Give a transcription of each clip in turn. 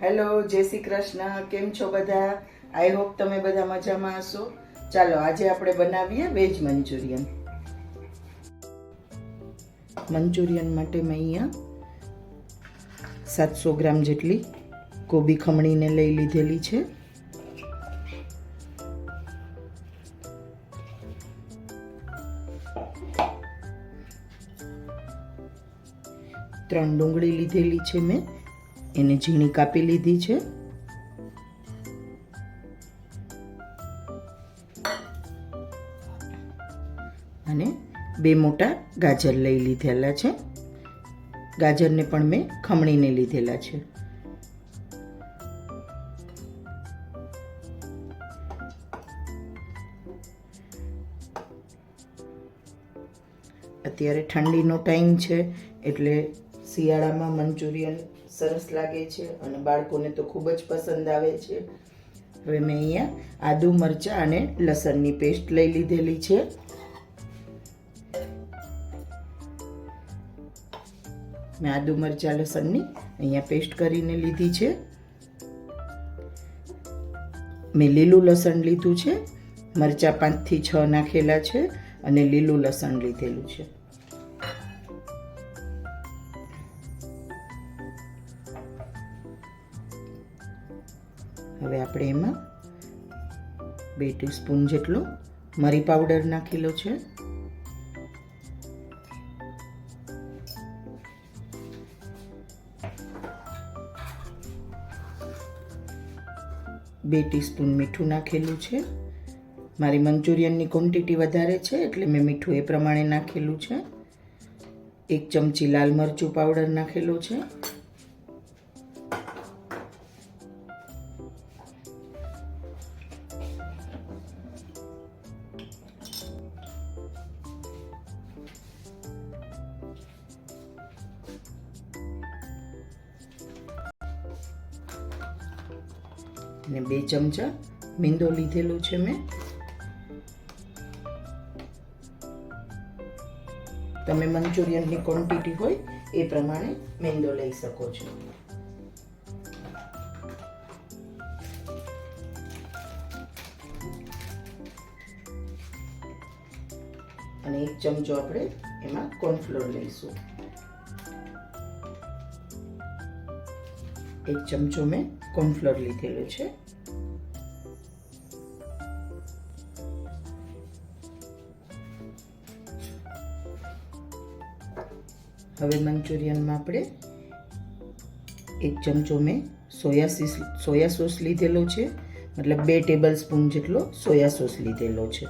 Hello, જય શ્રી કૃષ્ણ. કેમ છો બધા? આઈ હોપ તમે બધા મજામાં હશો. ચાલો આજે આપણે બનાવીએ વેજ મંચુરિયન. મંચુરિયન માટે મેં અહીંયા 700 ગ્રામ જેટલી કોબી ખમણીને લઈ લીધેલી છે. ત્રણ ડુંગળી લીધેલી છે મેં, એને ઝીણી કાપી લીધી છે. અને 2 મોટા ગાજર લઈ લીધેલા છે. ગાજરને પણ મેં ખમણીને લીધેલા છે. અત્યારે ઠંડીનો ટાઈમ છે એટલે શિયાળામાં મંચુરિયન સરસ લાગે છે અને બાળકોને તો ખૂબ જ પસંદ આવે છે. હવે મેં અહીંયા આદુ, મરચાં અને લસણની પેસ્ટ લઈ લીધેલી છે. મેં આદુ, મરચાં, લસણની અહીંયા પેસ્ટ કરીને લીધી છે. મેં લીલું લસણ લીધું છે, મરચાં 5 થી 6 નાખેલા છે અને લીલું લસણ લીધેલું છે. હવે આપણે એમાં 2 ટીસ્પૂન જેટલો મરી પાવડર નાખેલો છે. બે ટીસ્પૂન મીઠું નાખેલું છે. મારી મંચુરિયનની ક્વોન્ટિટી વધારે છે એટલે મેં મીઠું એ પ્રમાણે નાખેલું છે. 1 ચમચી લાલ મરચું પાવડર નાખેલો છે. અને 2 ચમચા મેંદો લીધેલું છે મેં. તમે મંચુરિયનની ક્વોન્ટિટી હોય એ પ્રમાણે મેંદો લઈ શકો છો. અને 1 ચમચો આપણે એમાં કોર્નફ્લોર લઈશું. 1 ચમચો મેં કોર્નફ્લોર લીધેલો છે. હવે મંચુરિયનમાં આપણે 1 ચમચો મેં સોયા સોસ લીધેલો છે, મતલબ 2 ટેબલ સ્પૂન જેટલો સોયા સોસ લીધેલો છે.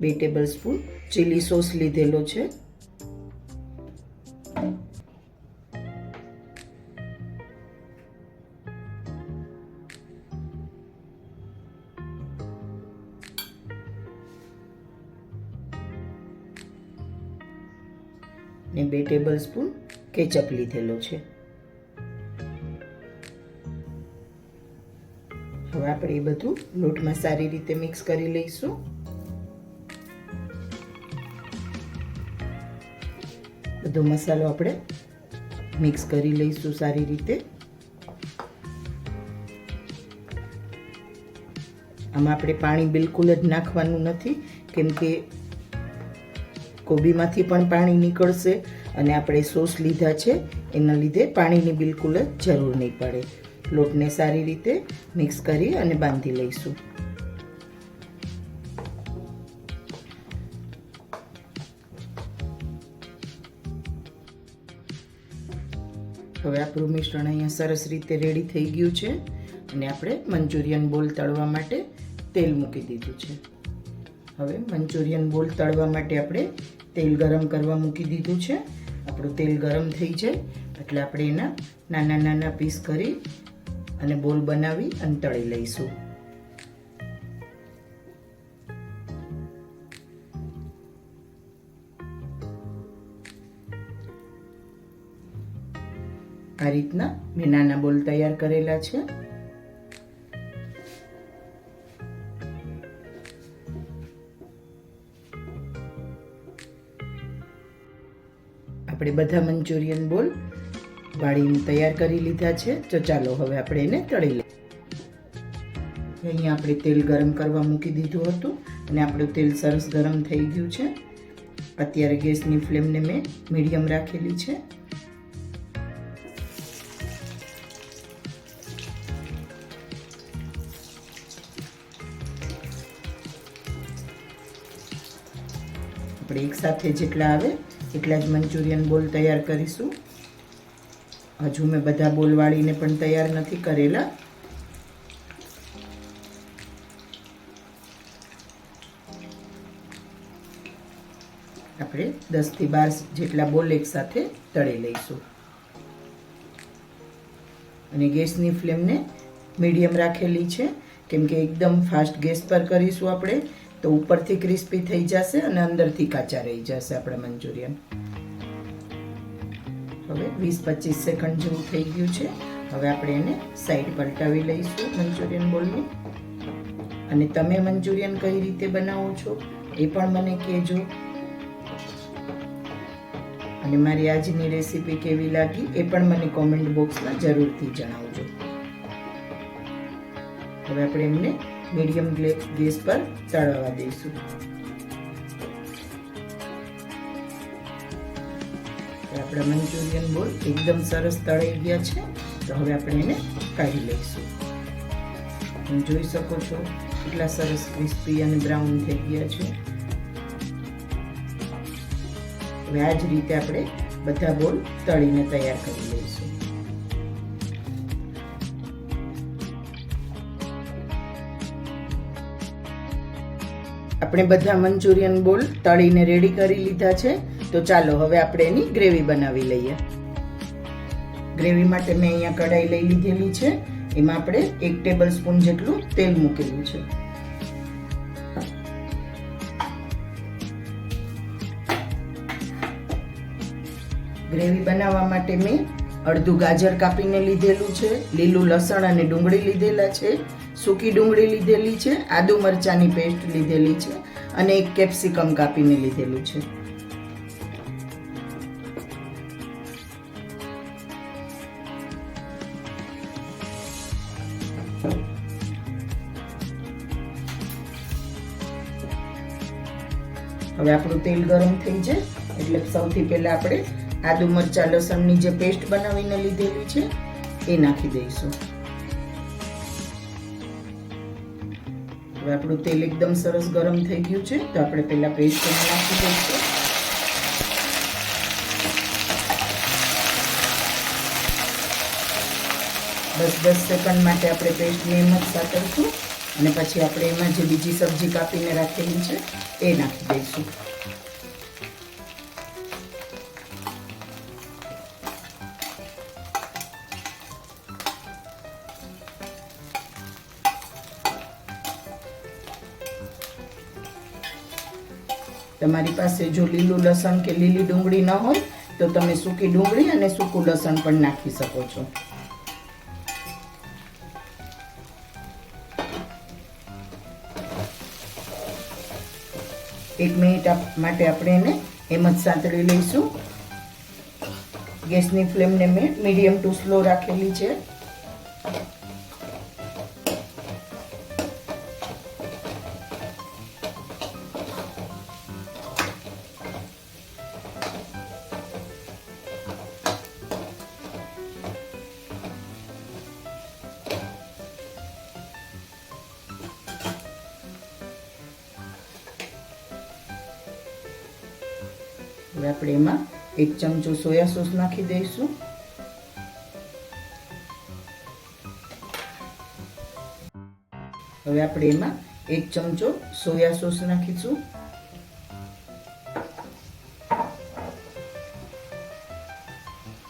બે ટેબલ સ્પૂન ચીલી સોસ લીધેલો છે. ને 2 ટેબલ સ્પૂન કેચઅપ લીધેલો છે. હવે આપણે એ બધું લોટમાં સારી રીતે મિક્સ કરી લઈશું. બધો મસાલો આપણે મિક્સ કરી લઈશું સારી રીતે. આમાં આપણે પાણી બિલકુલ જ નાખવાનું નથી, કેમ કે કોબીમાંથી પણ પાણી નીકળશે અને આપણે સોસ લીધા છે એના લીધે પાણીની બિલકુલ જ જરૂર નહીં પડે. લોટને સારી રીતે મિક્સ કરી અને બાંધી લઈશું. હવે આપણું મિશ્રણ અહીંયા સરસ રીતે રેડી થઈ ગયું છે અને આપણે મંચુરિયન બોલ તળવા માટે તેલ મૂકી દીધું છે. હવે મંચુરિયન બોલ તળવા માટે આપણે તેલ ગરમ કરવા મૂકી દીધું છે. આપણું તેલ ગરમ થઈ જાય એટલે આપણે એના નાના નાના પીસ કરી અને બોલ બનાવી અને તળી લઈશું. આ રીતના મેં નાના બોલ તૈયાર કરેલા છે. આપણે બધા મંચુરિયન બોલ વાળીને તૈયાર કરી લીધા છે. તો ચાલો હવે આપણે એને તળી લઈએ. અહીંયા આપણે તેલ ગરમ કરવા મૂકી દીધું હતું અને આપણું તેલ સરસ ગરમ થઈ ગયું છે. અત્યારે ગેસની ફ્લેમને મેં મીડિયમ રાખેલી છે. આપણે એક સાથે જેટલા આવે એટલા જ મંચુરિયન બોલ તૈયાર કરીશું. હજુ મેં બધા બોલ વાળીને પણ તૈયાર નથી કરેલા. આપણે 10 થી 12 જેટલા બોલ એક સાથે તળી લઈશું અને ગેસની ફ્લેમને મીડિયમ રાખેલી છે, કેમ કે એકદમ ફાસ્ટ ગેસ પર કરીશું આપણે તો ઉપરથી ક્રિસ્પી થઈ જશે અને અંદરથી કાચા રહી જશે આપણા મંચુરિયન. હવે 20-25 સેકન્ડ જેવું થઈ ગયું છે. હવે આપણે એને સાઈડ પલટાવી લઈશું મંચુરિયન બોલને. અને તમે મંચુરિયન કઈ રીતે બનાવો છો એ પણ મને કહેજો. અને મારી આજની રેસીપી કેવી લાગી એ પણ મને કોમેન્ટ બોક્સમાં જરૂરથી જણાવજો. હવે આપણે એમને મીડિયમ ગેસ પર તળવા દઈશું. આપણા મંચુરિયન બોલ એકદમ સરસ તળાઈ ગયા છે. તો હવે આપણે એને કાઢી લઈશું. તમે જોઈ શકો છો કેટલા સરસ ક્રિસ્પી અને બ્રાઉન થઈ ગયા છે. હવે આ જ રીતે આપણે બધા બોલ તળીને તૈયાર કરી લઈશું. આપણે બધા મંચુરિયન બોલ તળીને રેડી કરી લીધા છે. તો ચાલો હવે આપણે એની ગ્રેવી બનાવી લઈએ. ગ્રેવી માટે મેં અહીંયા કઢાઈ લઈ લીધેલી છે. એમાં આપણે 1 ટેબલ સ્પૂન જેટલું તેલ મૂકેલું છે. ગ્રેવી બનાવવા માટે મેં અડધું ગાજર કાપીને લીધેલું છે, લીલું લસણ અને ડુંગળી લીધેલા છે, સૂકી ડુંગળી લીધેલી છે, આદુ મરચાંની પેસ્ટ લીધેલી છે અને 1 કેપ્સિકમ કાપીને લીધેલું છે. હવે આપણું તેલ ગરમ થઈ જાય એટલે સૌથી પહેલા આપણે આદુ મરચાં લસણની જે પેસ્ટ બનાવીને લીધેલી છે એ નાખી દઈશું. હવે આપણું તેલ એકદમ સરસ ગરમ થઈ ગયું છે. તો આપણે પહેલા પેસ્ટ નાખી દઈશું. બસ 10 સેકન્ડ માટે આપણે પેસ્ટને એમ જ સાતળશું અને પછી આપણે એમાં જે બીજી સબ્જી કાપીને રાખેલી છે એ નાખી દઈશું. તમારી પાસે જો લીલું લસણ કે લીલી ડુંગળી ન હોય તો તમે સૂકી ડુંગળી અને સૂકું લસણ પણ નાખી શકો છો. એક મિનિટ માટે આપણે એને એમ જ સાંતળી લઈશું. ગેસની ફ્લેમને મેં મીડિયમ ટુ સ્લો રાખેલી છે. હવે આપણે એમાં 1 ચમચો સોયા સોસ નાખી દઈશું. હવે આપણે એમાં 1 ચમચો સોયા સોસ નાખીશું.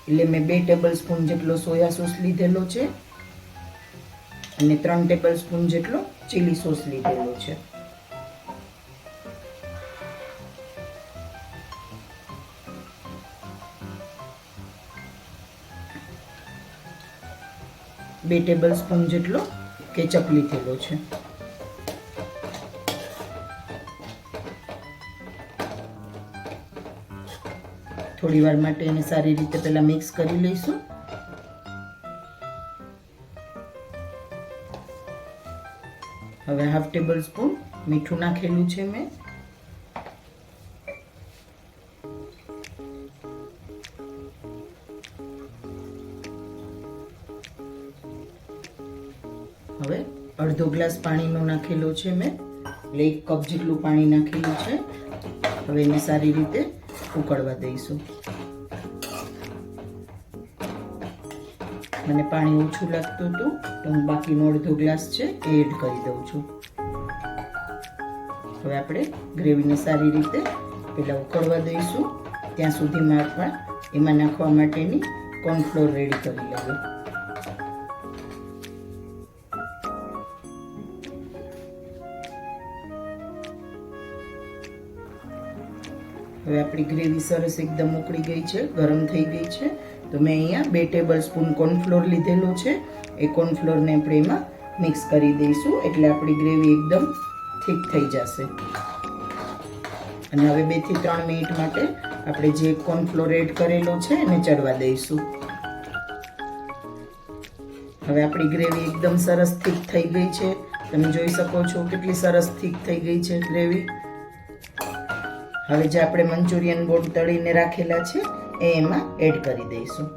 એટલે મેં 2 ટેબલ સ્પૂન જેટલો સોયા સોસ લીધેલો છે અને 3 ટેબલ સ્પૂન જેટલો ચીલી સોસ લીધેલો છે. બે ટેબલ સ્પૂન જેટલો કેચઅપ લીધેલો છે. થોડી વાર માટે એને સારી રીતે પહેલા મિક્સ કરી લઈશું. હવે 1/2 ટેબલસ્પૂન મીઠું નાખેલું છે મેં. હવે અડધો ગ્લાસ પાણીનો નાખેલો છે મેં, એટલે 1 કપ જેટલું પાણી નાખેલું છે. હવે એને સારી રીતે ઉકળવા દઈશું. મને પાણી ઓછું લાગતું હતું તો હું બાકીનો અડધો ગ્લાસ છે એ એડ કરી દઉં છું. હવે આપણે ગ્રેવીને સારી રીતે પહેલાં ઉકળવા દઈશું. ત્યાં સુધીમાં આપણે એમાં નાખવા માટેની કોર્નફ્લોર રેડી કરી લઈએ. હવે આપણી ગ્રેવી સરસ એકદમ ઉકળી ગઈ છે, ગરમ થઈ ગઈ છે. તો મેં અહીંયા 2 ટેબલસ્પૂન કોર્નફ્લોર લીધેલો છે. એ કોર્નફ્લોરને આપણે એમાં મિક્સ કરી દઈશું, એટલે આપણી ગ્રેવી એકદમ થીક થઈ જશે. અને હવે 2 થી 3 મિનિટ માટે આપણે જે કોર્નફ્લોર એડ કરેલો છે એને ચડવા દઈશું. હવે આપણી ગ્રેવી એકદમ સરસ થીક થઈ ગઈ છે. તમે જોઈ શકો છો કેટલી સરસ થીક થઈ ગઈ છે ગ્રેવી. હવે જે આપણે મંચુરિયન બોલ તળીને રાખેલા છે એ એમાં એડ કરી દઈશું.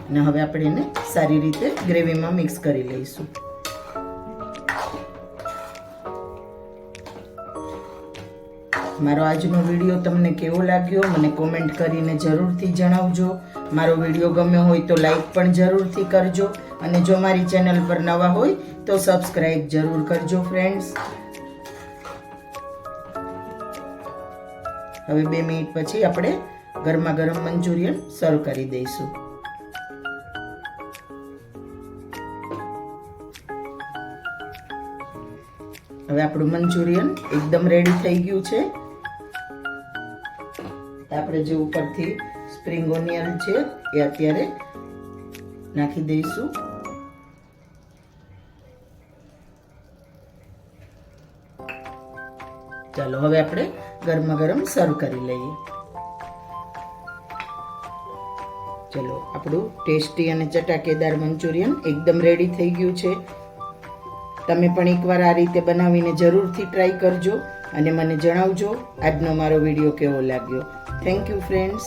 અને હવે આપણે એને સારી રીતે ગ્રેવીમાં મિક્સ કરી લઈશું. મારો આજનો વિડીયો તમને કેવો લાગ્યો મને કોમેન્ટ કરીને જરૂરથી જણાવજો. મારો વિડીયો ગમ્યો હોય તો લાઈક પણ જરૂરથી કરજો, અને જો મારી ચેનલ પર નવા હોય તો સબસ્ક્રાઈબ જરૂર કરજો ફ્રેન્ડ્સ. હવે 2 મિનિટ પછી આપણે ગરમા ગરમ મંચુરિયન સર્વ કરી દઈશું. હવે આપણું મંચુરિયન એકદમ રેડી થઈ ગયું છે. આપણે જે ઉપરથી સ્પ્રિંગ ઓનિયન છે એ અત્યારે નાખી દઈશું. ચાલો હવે આપણે ગરમા ગરમ સર્વ કરી લઈએ. ચલો આપણું ટેસ્ટી અને ચટાકેદાર મંચુરિયન એકદમ રેડી થઈ ગયું છે. તમે પણ એકવાર આ રીતે બનાવીને જરૂરથી ટ્રાય કરજો અને મને જણાવજો આજનો મારો વિડીયો કેવો લાગ્યો. Thank you friends.